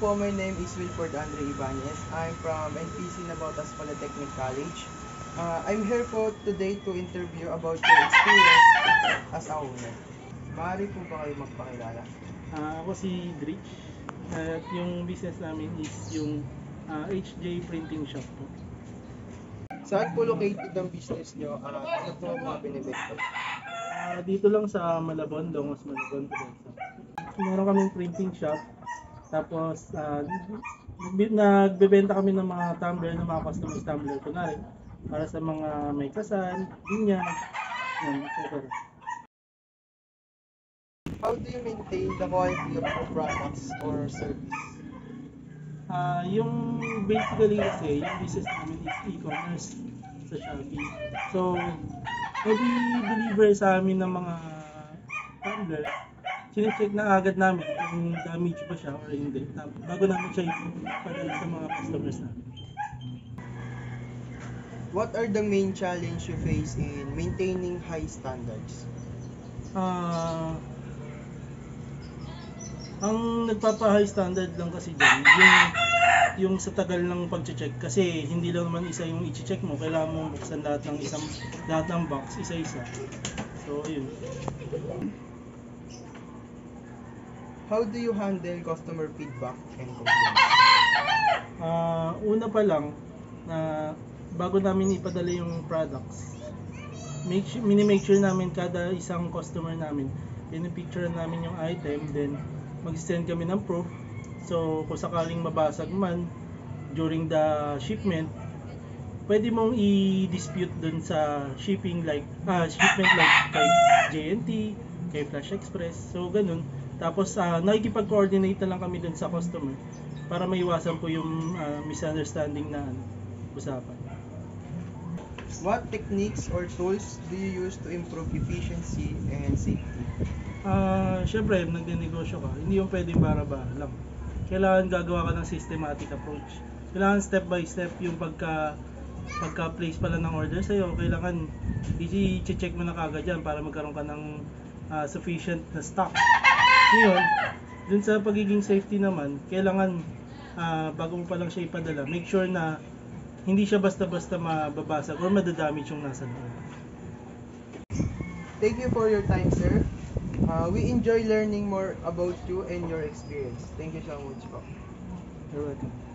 po, my name is Wilford Andre Ibanez. I'm from NPC Navotas Polytechnic College. I'm here po today to interview about your experience as a owner. Maaari po ba kayo magpakilala? Ako si Drich at yung business namin is yung HJ Printing Shop po. Saan po located ang business nyo at ano po ang mga binibenta? Dito lang sa Malabon, Longos, Malabon, Provenza. Meron kaming printing shop, tapos nagbebenta kami ng mga tumbler, ng mga customized tumbler kunwari para sa mga may kasal, binyag, etc. How do you maintain the quality of your products or service? Yung basically kasi, yung business namin is e-commerce sa Shopee. So, deliver sa amin ng mga tumbler, sinecheck na agad namin kung damage ba siya or hindi. Tapos, bago namin siya ipadala sa mga customers namin. What are the main challenge you face in maintaining high standards? Ang nagpapa-high standard lang kasi dyan, yung sa tagal ng pag-check, kasi hindi lang naman isa yung i-check mo, kailangan mo buksan lahat ng box isa-isa. So yun. How do you handle customer feedback and complaints? Una pa lang na bago namin ipadala yung products, mini-make sure namin kada isang customer namin, picture namin yung item, then mag-send kami ng proof. So kung sakaling mabasag man during the shipment, pwede mong i-dispute dun sa shipment like kay JNT, kay Flash Express. So ganun. Tapos nakikipag-coordinate na lang kami dun sa customer para maiwasan po yung misunderstanding na usapan. What techniques or tools do you use to improve efficiency and safety? Syempre, nagnenegosyo ka, hindi yung pwedeng bara-bara lang. Kailangan gagawa ka ng systematic approach. Kailangan step by step yung pagka-place pala ng order sa'yo, kailangan i-check mo na kagad yan para magkaroon ka ng sufficient na stock. Ngayon, dun sa pagiging safety naman, kailangan bago mo pa lang siya ipadala, make sure na hindi siya basta-basta mababasag or madadamage yung nasa loob. Thank you for your time, sir. We enjoy learning more about you and your experience. Thank you so much po. You're welcome.